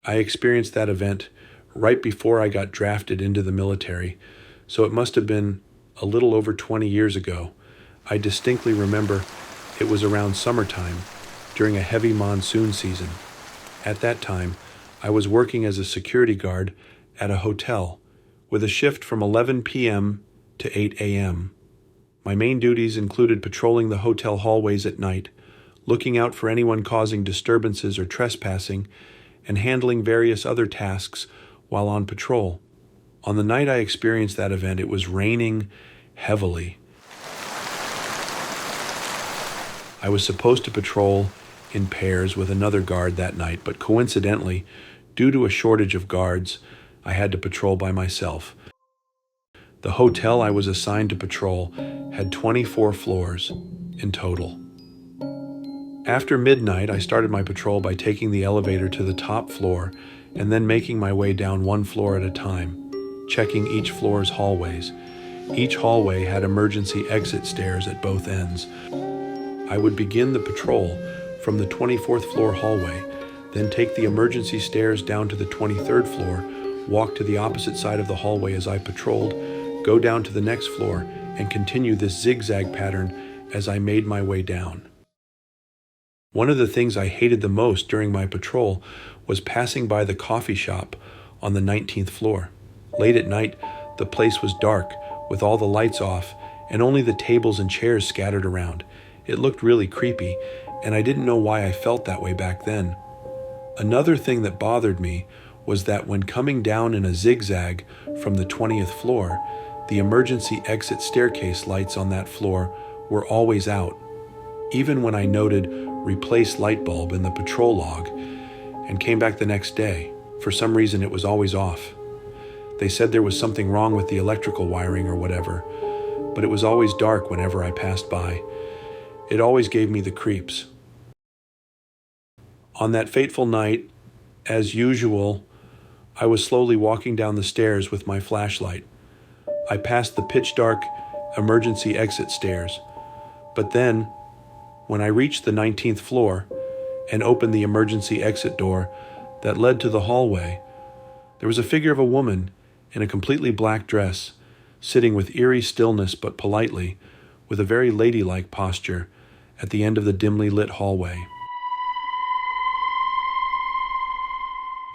I experienced that event right before I got drafted into the military, so it must have been a little over 20 years ago. I distinctly remember it was around summertime during a heavy monsoon season. At that time, I was working as a security guard at a hotel with a shift from 11 p.m. to 8 a.m. My main duties included patrolling the hotel hallways at night, looking out for anyone causing disturbances or trespassing, and handling various other tasks while on patrol. On the night I experienced that event, it was raining heavily. I was supposed to patrol in pairs with another guard that night, but coincidentally, due to a shortage of guards, I had to patrol by myself. The hotel I was assigned to patrol had 24 floors in total. After midnight, I started my patrol by taking the elevator to the top floor and then making my way down one floor at a time, checking each floor's hallways. Each hallway had emergency exit stairs at both ends. I would begin the patrol from the 24th floor hallway, then take the emergency stairs down to the 23rd floor, walk to the opposite side of the hallway as I patrolled, go down to the next floor, and continue this zigzag pattern as I made my way down. One of the things I hated the most during my patrol was passing by the coffee shop on the 19th floor. Late at night, the place was dark, with all the lights off, and only the tables and chairs scattered around. It looked really creepy, and I didn't know why I felt that way back then. Another thing that bothered me was that when coming down in a zigzag from the 20th floor, the emergency exit staircase lights on that floor were always out. Even when I noted replace light bulb in the patrol log and came back the next day, for some reason it was always off. They said there was something wrong with the electrical wiring or whatever, but it was always dark whenever I passed by. It always gave me the creeps. On that fateful night, as usual, I was slowly walking down the stairs with my flashlight. I passed the pitch-dark emergency exit stairs, but then, when I reached the 19th floor and opened the emergency exit door that led to the hallway, there was a figure of a woman in a completely black dress, sitting with eerie stillness but politely, with a very ladylike posture, at the end of the dimly lit hallway.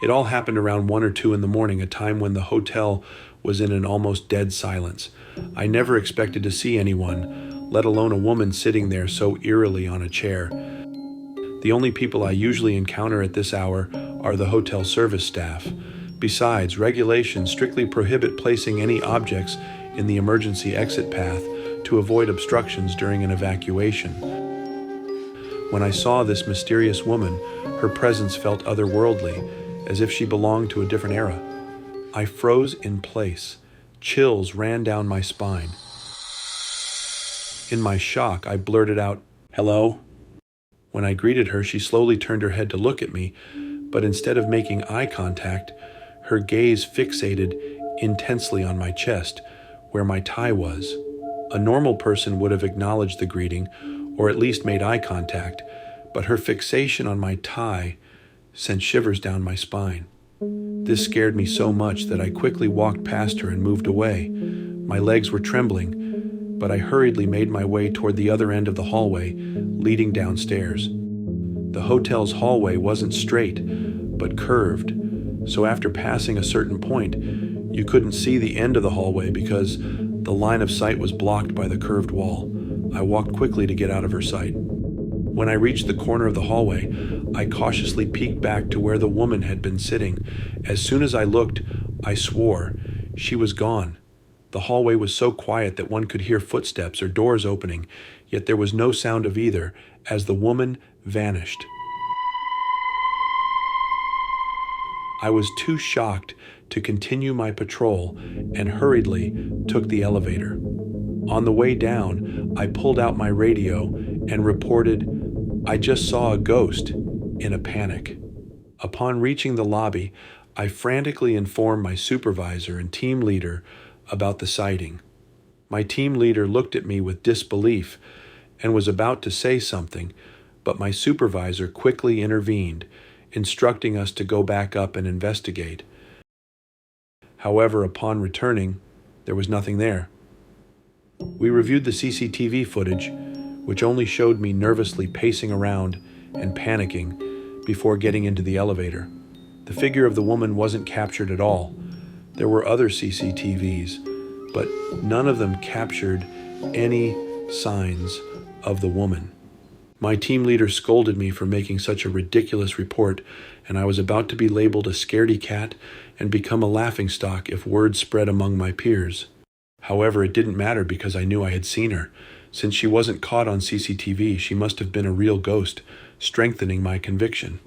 It all happened around 1 or 2 in the morning, a time when the hotel was in an almost dead silence. I never expected to see anyone, let alone a woman sitting there so eerily on a chair. The only people I usually encounter at this hour are the hotel service staff. Besides, regulations strictly prohibit placing any objects in the emergency exit path to avoid obstructions during an evacuation. When I saw this mysterious woman, her presence felt otherworldly, as if she belonged to a different era. I froze in place. Chills ran down my spine. In my shock, I blurted out, "Hello?" When I greeted her, she slowly turned her head to look at me, but instead of making eye contact, her gaze fixated intensely on my chest, where my tie was. A normal person would have acknowledged the greeting, or at least made eye contact, but her fixation on my tie sent shivers down my spine. This scared me so much that I quickly walked past her and moved away. My legs were trembling, but I hurriedly made my way toward the other end of the hallway, leading downstairs. The hotel's hallway wasn't straight, but curved, so after passing a certain point, you couldn't see the end of the hallway because the line of sight was blocked by the curved wall. I walked quickly to get out of her sight. When I reached the corner of the hallway, I cautiously peeked back to where the woman had been sitting. As soon as I looked, I swore she was gone. The hallway was so quiet that one could hear footsteps or doors opening, yet there was no sound of either as the woman vanished. I was too shocked to continue my patrol and hurriedly took the elevator. On the way down, I pulled out my radio and reported, "I just saw a ghost," in a panic. Upon reaching the lobby, I frantically informed my supervisor and team leader about the sighting. My team leader looked at me with disbelief and was about to say something, but my supervisor quickly intervened, instructing us to go back up and investigate. However, upon returning, there was nothing there. We reviewed the CCTV footage, which only showed me nervously pacing around and panicking before getting into the elevator. The figure of the woman wasn't captured at all. There were other CCTVs, but none of them captured any signs of the woman. My team leader scolded me for making such a ridiculous report, and I was about to be labeled a scaredy cat and become a laughingstock if word spread among my peers. However, it didn't matter because I knew I had seen her. Since she wasn't caught on CCTV, she must have been a real ghost, strengthening my conviction.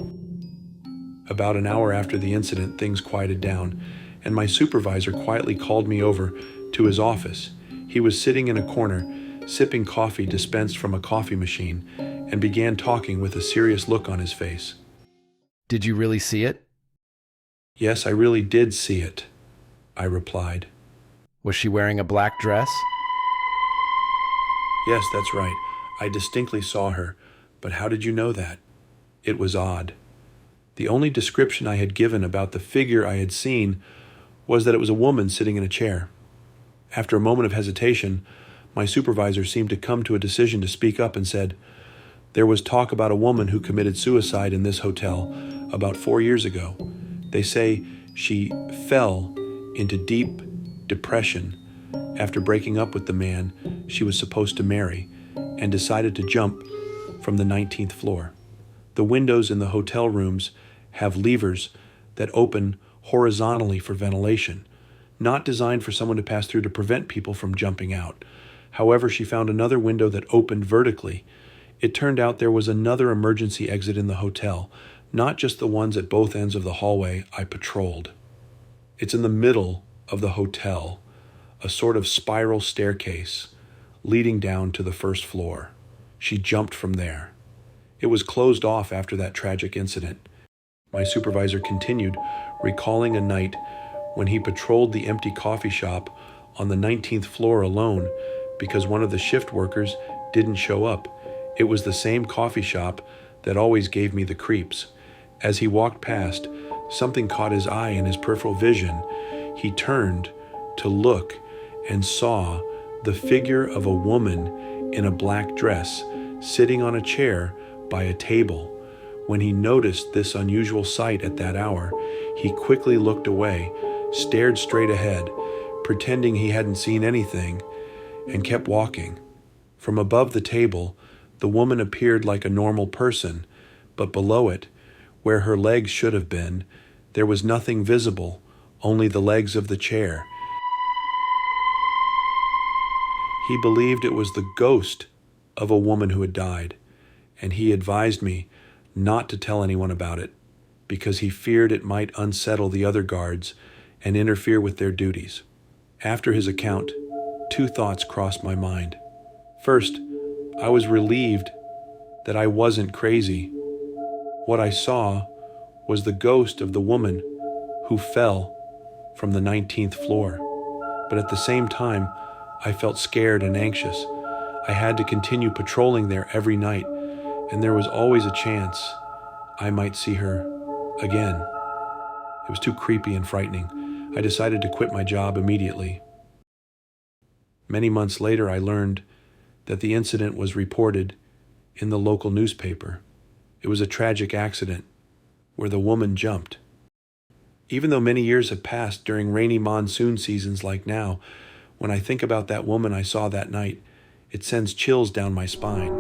About an hour after the incident, things quieted down, and my supervisor quietly called me over to his office. He was sitting in a corner, sipping coffee dispensed from a coffee machine, and began talking with a serious look on his face. Did you really see it? Yes, I really did see it, I replied. Was she wearing a black dress? Yes, that's right. I distinctly saw her, but how did you know that? It was odd. The only description I had given about the figure I had seen was that it was a woman sitting in a chair. After a moment of hesitation, my supervisor seemed to come to a decision to speak up and said, "There was talk about a woman who committed suicide in this hotel about 4 years ago. They say she fell into deep depression after breaking up with the man she was supposed to marry and decided to jump from the 19th floor. The windows in the hotel rooms have levers that open horizontally for ventilation, not designed for someone to pass through to prevent people from jumping out. However, she found another window that opened vertically. It turned out there was another emergency exit in the hotel, not just the ones at both ends of the hallway I patrolled. It's in the middle of the hotel, a sort of spiral staircase leading down to the first floor. She jumped from there. It was closed off after that tragic incident." My supervisor continued, recalling a night when he patrolled the empty coffee shop on the 19th floor alone because one of the shift workers didn't show up. It was the same coffee shop that always gave me the creeps. As he walked past, something caught his eye in his peripheral vision. He turned to look and saw the figure of a woman in a black dress sitting on a chair by a table. When he noticed this unusual sight at that hour, he quickly looked away, stared straight ahead, pretending he hadn't seen anything, and kept walking. From above the table, the woman appeared like a normal person, but below it, where her legs should have been, there was nothing visible, only the legs of the chair. He believed it was the ghost of a woman who had died, and he advised me not to tell anyone about it because he feared it might unsettle the other guards and interfere with their duties. After his account, 2 thoughts crossed my mind. First, I was relieved that I wasn't crazy. What I saw was the ghost of the woman who fell from the 19th floor. But at the same time, I felt scared and anxious. I had to continue patrolling there every night, and there was always a chance I might see her again. It was too creepy and frightening. I decided to quit my job immediately. Many months later, I learned that the incident was reported in the local newspaper. It was a tragic accident where the woman jumped. Even though many years have passed during rainy monsoon seasons like now, when I think about that woman I saw that night, it sends chills down my spine.